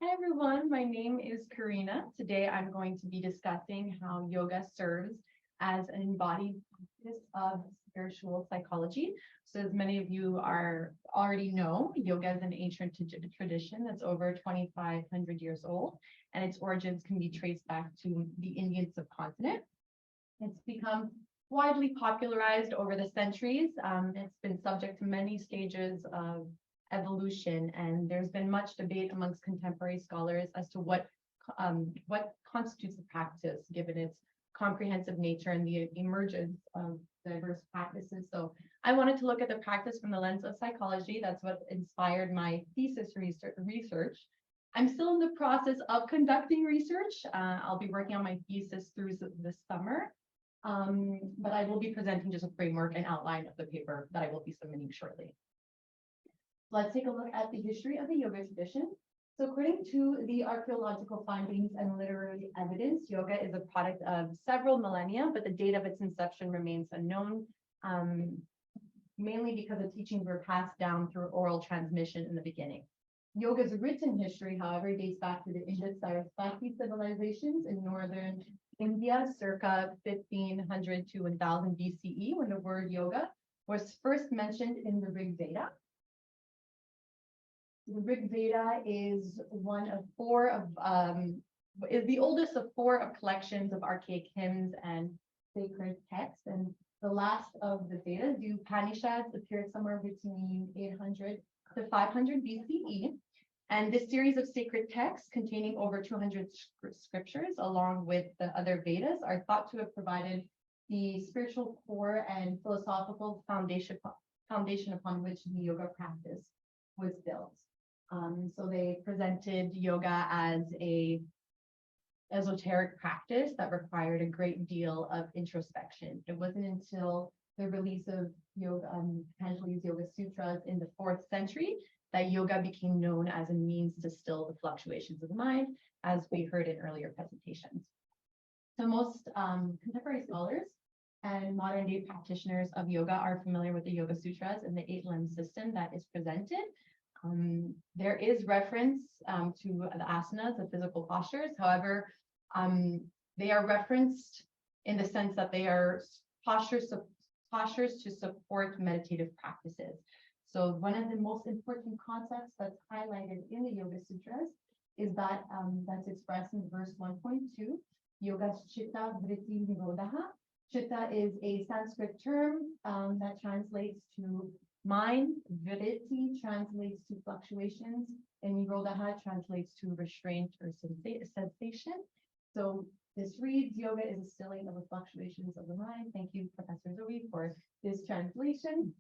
Hi everyone, my name is Carina. Today I'm going to be discussing how yoga serves as an embodied practice of spiritual psychology. So as many of you already know, yoga is an ancient tradition that's over 2,500 years old, and its origins can be traced back to the Indian subcontinent. It's become widely popularized over the centuries. It's been subject to many stages of evolution, and there's been much debate amongst contemporary scholars as to what constitutes a practice, given its comprehensive nature and the emergence of diverse practices. So I wanted to look at the practice from the lens of psychology. That's what inspired my thesis research. I'm still in the process of conducting research. I'll be working on my thesis through this summer. But I will be presenting just a framework and outline of the paper that I will be submitting shortly. Let's take a look at the history of the yoga tradition. So according to the archaeological findings and literary evidence, yoga is a product of several millennia, but the date of its inception remains unknown, mainly because the teachings were passed down through oral transmission in the beginning. Yoga's written history, however, dates back to the Indus-Sarasvati civilizations in northern India, circa 1500 to 1000 BCE, when the word yoga was first mentioned in the Rig Veda. The Rig Veda is is the oldest of four of collections of archaic hymns and sacred texts. And the last of the Vedas, the Upanishads, appeared somewhere between 800 to 500 BCE. And this series of sacred texts containing over 200 scriptures, along with the other Vedas, are thought to have provided the spiritual core and philosophical foundation upon which the yoga practice was built. So they presented yoga as a esoteric practice that required a great deal of introspection. It wasn't until the release of Patanjali's Yoga Sutras in the 4th century that yoga became known as a means to still the fluctuations of the mind, as we heard in earlier presentations. So most contemporary scholars and modern day practitioners of yoga are familiar with the Yoga Sutras and the 8-limb system that is presented. There is reference to the asanas, the physical postures. However, they are referenced in the sense that they are postures to support meditative practices. So one of the most important concepts that's highlighted in the Yoga Sutras is that that's expressed in verse 1.2, Yoga Chitta Vritti Nirodha. Chitta is a Sanskrit term that translates to mind. Vritti translates to fluctuations, and Nirodha translates to restraint or sensation. So this reads, yoga is a stilling of the fluctuations of the mind. Thank you, Professor Zoe, for this translation.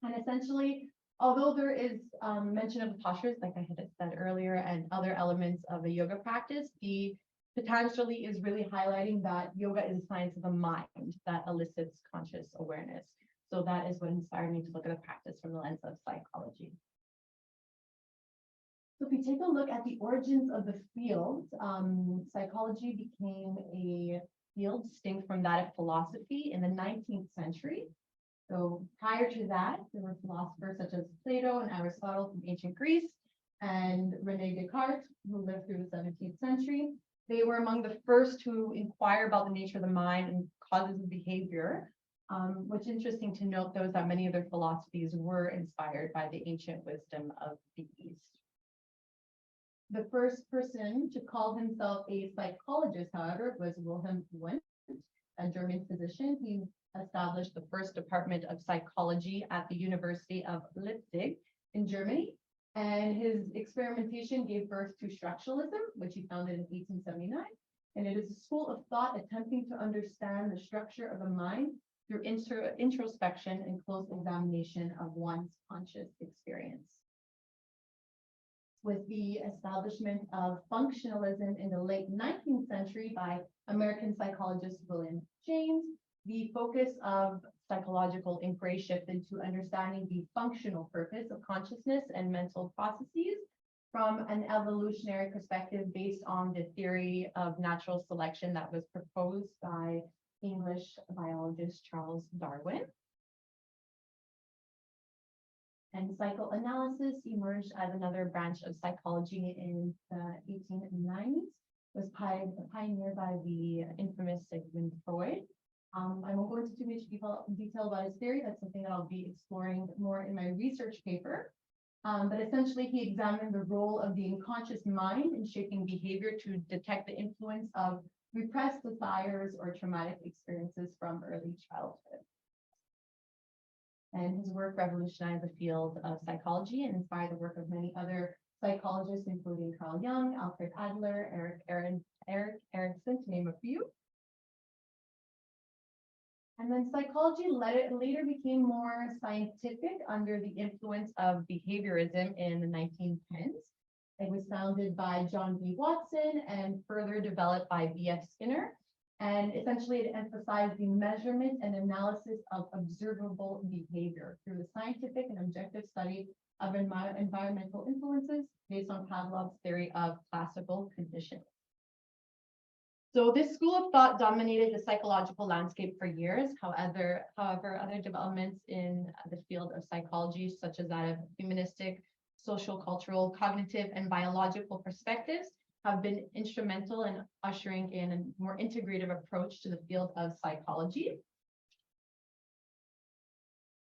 And essentially, although there is mention of the postures, like I had said earlier, and other elements of a yoga practice, the Patanjali is really highlighting that yoga is a science of the mind that elicits conscious awareness. So that is what inspired me to look at the practice from the lens of psychology. So if we take a look at the origins of the field, psychology became a field distinct from that of philosophy in the 19th century. So prior to that, there were philosophers such as Plato and Aristotle from ancient Greece and René Descartes, who lived through the 17th century. They were among the first to inquire about the nature of the mind and causes of behavior. What's interesting to note, though, is that many of their philosophies were inspired by the ancient wisdom of the East. The first person to call himself a psychologist, however, was Wilhelm Wundt, a German physician. He established the first department of psychology at the University of Leipzig in Germany. And his experimentation gave birth to structuralism, which he founded in 1879. And it is a school of thought attempting to understand the structure of the mind through introspection and close examination of one's conscious experience. With the establishment of functionalism in the late 19th century by American psychologist William James, the focus of psychological inquiry shifted to understanding the functional purpose of consciousness and mental processes from an evolutionary perspective based on the theory of natural selection that was proposed by English biologist Charles Darwin. And psychoanalysis emerged as another branch of psychology in the 1890s. Was pioneered by the infamous Sigmund Freud. I won't go into too much detail about his theory. That's something that I'll be exploring more in my research paper. But essentially, he examined the role of the unconscious mind in shaping behavior to detect the influence of repressed desires or traumatic experiences from early childhood. And his work revolutionized the field of psychology and inspired the work of many other psychologists, including Carl Jung, Alfred Adler, Erik Erikson, to name a few. And then psychology later became more scientific under the influence of behaviorism in the 1910s. It was founded by John B. Watson and further developed by B.F. Skinner. And essentially it emphasized the measurement and analysis of observable behavior through the scientific and objective study of environmental influences based on Pavlov's theory of classical conditioning. So this school of thought dominated the psychological landscape for years. However, other developments in the field of psychology, such as that of humanistic, social, cultural, cognitive, and biological perspectives, have been instrumental in ushering in a more integrative approach to the field of psychology.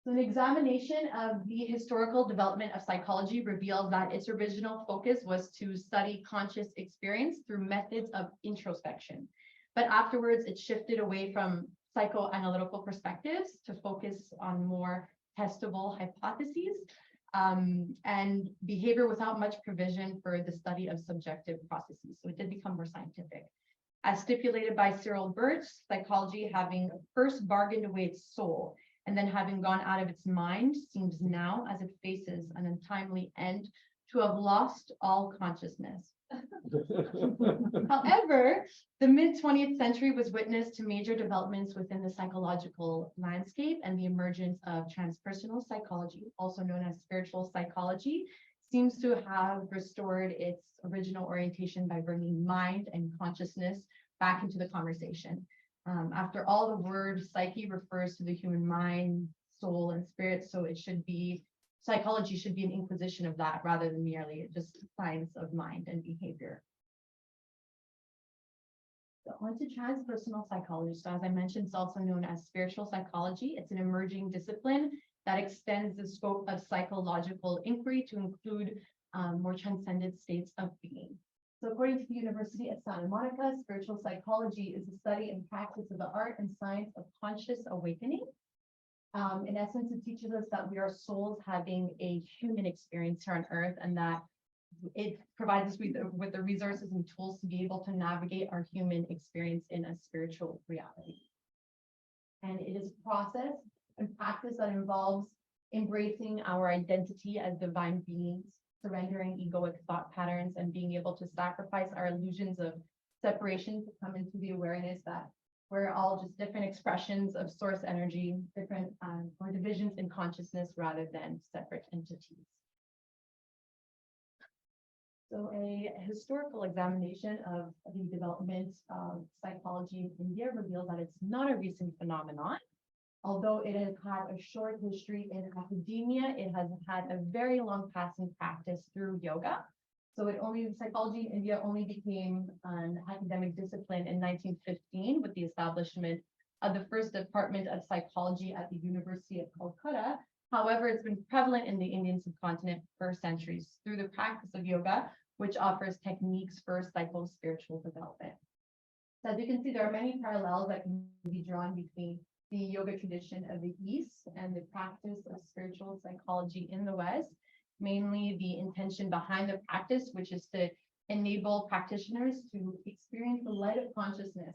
So an examination of the historical development of psychology revealed that its original focus was to study conscious experience through methods of introspection. But afterwards, it shifted away from psychoanalytical perspectives to focus on more testable hypotheses and behavior without much provision for the study of subjective processes. So it did become more scientific. As stipulated by Cyril Birch, psychology having first bargained away its soul and then having gone out of its mind, seems now, as it faces an untimely end, to have lost all consciousness. However, the mid-20th century was witness to major developments within the psychological landscape, and the emergence of transpersonal psychology, also known as spiritual psychology, seems to have restored its original orientation by bringing mind and consciousness back into the conversation. After all, the word psyche refers to the human mind, soul, and spirit, so it should be, psychology should be an inquisition of that rather than merely just science of mind and behavior. So on to transpersonal psychology. So as I mentioned, it's also known as spiritual psychology. It's an emerging discipline that extends the scope of psychological inquiry to include more transcendent states of being. So according to the University of Santa Monica, spiritual psychology is the study and practice of the art and science of conscious awakening. In essence, it teaches us that we are souls having a human experience here on earth, and that it provides us with the resources and tools to be able to navigate our human experience in a spiritual reality. And it is a process and practice that involves embracing our identity as divine beings, surrendering egoic thought patterns, and being able to sacrifice our illusions of separation to come into the awareness that we're all just different expressions of source energy, different or divisions in consciousness rather than separate entities. So a historical examination of the development of psychology in India reveals that it's not a recent phenomenon. Although it has had a short history in academia, it has had a very long passing practice through yoga. So psychology in India only became an academic discipline in 1915 with the establishment of the first department of psychology at the University of Calcutta. However, it's been prevalent in the Indian subcontinent for centuries through the practice of yoga, which offers techniques for psycho-spiritual development. So as you can see, there are many parallels that can be drawn between the yoga tradition of the East and the practice of spiritual psychology in the West, mainly the intention behind the practice, which is to enable practitioners to experience the light of consciousness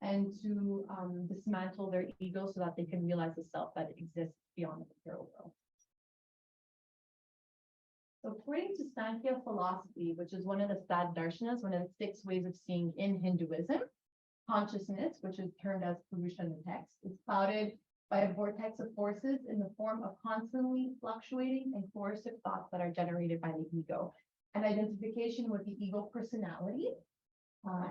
and to dismantle their ego so that they can realize the self that exists beyond the material world. So according to Sankhya philosophy, which is one of the Sad Darshanas, one of the 6 ways of seeing in Hinduism, consciousness, which is termed as Purusha in the text, is clouded by a vortex of forces in the form of constantly fluctuating and coercive thoughts that are generated by the ego, and identification with the ego personality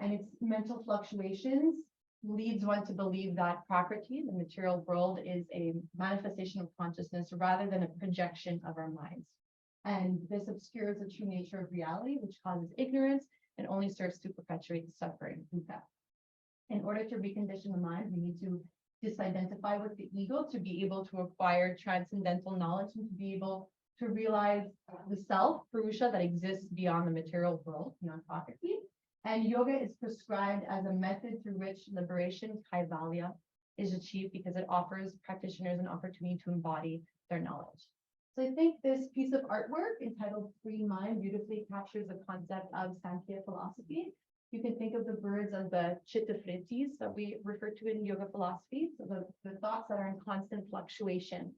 and its mental fluctuations leads one to believe that Prakriti, the material world, is a manifestation of consciousness rather than a projection of our minds. And this obscures the true nature of reality, which causes ignorance and only serves to perpetuate suffering. In order to recondition the mind, we need to disidentify with the ego to be able to acquire transcendental knowledge and to be able to realize the self, Purusha, that exists beyond the material world, beyond Prakriti. And yoga is prescribed as a method through which liberation, kaivalya, is achieved because it offers practitioners an opportunity to embody their knowledge. So I think this piece of artwork entitled Free Mind beautifully captures the concept of Sankhya philosophy. You can think of the birds as the chitta vrittis that we refer to in yoga philosophy, so the thoughts that are in constant fluctuation.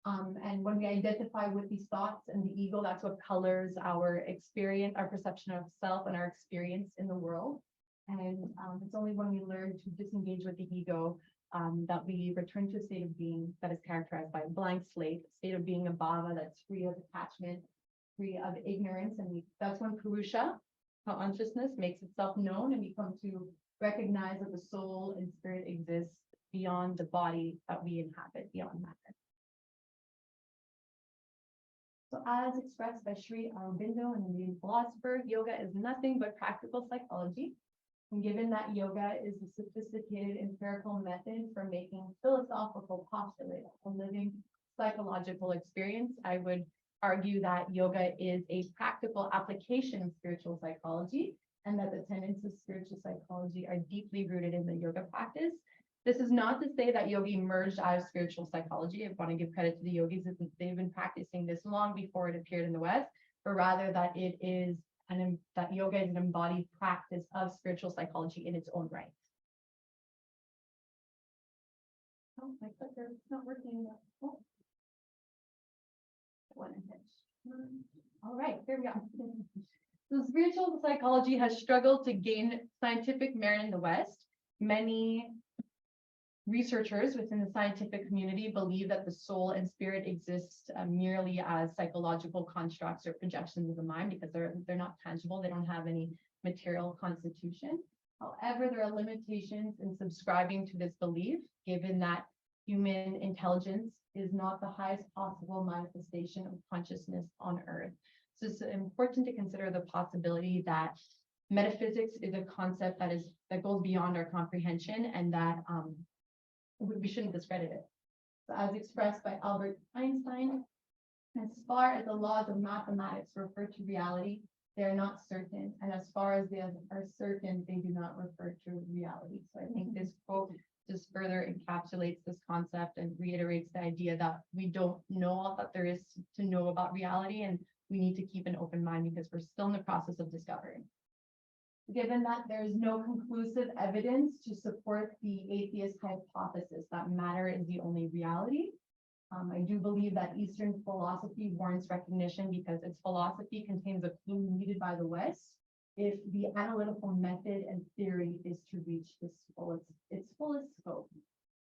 And when we identify with these thoughts and the ego, that's what colors our experience, our perception of self and our experience in the world. And it's only when we learn to disengage with the ego that we return to a state of being that is characterized by a blank slate, a state of being a bhava that's free of attachment, free of ignorance. And that's when Purusha, consciousness, makes itself known, and we come to recognize that the soul and spirit exists beyond the body that we inhabit, beyond matter. So as expressed by Sri Aurobindo, an Indian philosopher, yoga is nothing but practical psychology. And given that yoga is a sophisticated empirical method for making philosophical postulates a living psychological experience, I would argue that yoga is a practical application of spiritual psychology, and that the tenets of spiritual psychology are deeply rooted in the yoga practice. This is not to say that yoga emerged out of spiritual psychology. I want to give credit to the yogis that they've been practicing this long before it appeared in the West, but rather that it is that yoga is an embodied practice of spiritual psychology in its own right. Oh, my clicker is not working. Oh. All right, here we go. So spiritual psychology has struggled to gain scientific merit in the West. Many researchers within the scientific community believe that the soul and spirit exist merely as psychological constructs or projections of the mind because they're not tangible. They don't have any material constitution. However, there are limitations in subscribing to this belief, given that human intelligence is not the highest possible manifestation of consciousness on Earth. So it's important to consider the possibility that metaphysics is a concept that goes beyond our comprehension, and that we shouldn't discredit it. So as expressed by Albert Einstein, as far as the laws of mathematics refer to reality, they are not certain. And as far as they are certain, they do not refer to reality. So I think this quote just further encapsulates this concept and reiterates the idea that we don't know all that there is to know about reality, and we need to keep an open mind because we're still in the process of discovering. Given that there is no conclusive evidence to support the atheist hypothesis that matter is the only reality, I do believe that Eastern philosophy warrants recognition because its philosophy contains a clue needed by the West if the analytical method and theory is to reach its fullest scope.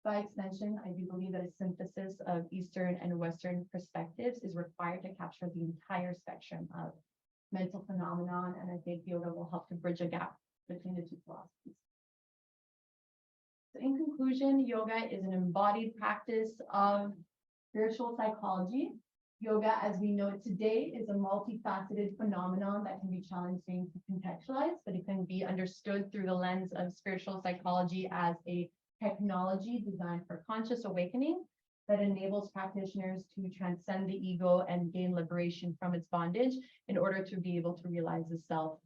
By extension, I do believe that a synthesis of Eastern and Western perspectives is required to capture the entire spectrum of mental phenomenon, and I think yoga will help to bridge a gap between the two philosophies. So in conclusion, yoga is an embodied practice of spiritual psychology. Yoga, as we know it today, is a multifaceted phenomenon that can be challenging to contextualize, but it can be understood through the lens of spiritual psychology as a technology designed for conscious awakening that enables practitioners to transcend the ego and gain liberation from its bondage in order to be able to realize the self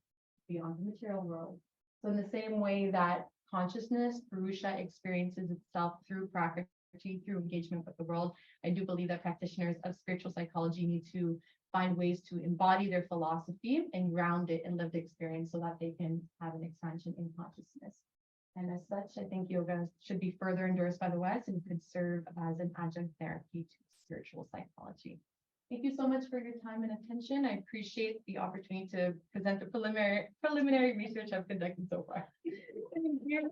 beyond the material world. So in the same way that consciousness, Purusha, experiences itself through Prakriti, through engagement with the world, I do believe that practitioners of spiritual psychology need to find ways to embody their philosophy and ground it in lived experience so that they can have an expansion in consciousness. And as such, I think yoga should be further endorsed by the West and could serve as an adjunct therapy to spiritual psychology. Thank you so much for your time and attention. I appreciate the opportunity to present the preliminary research I've conducted so far. Thank you.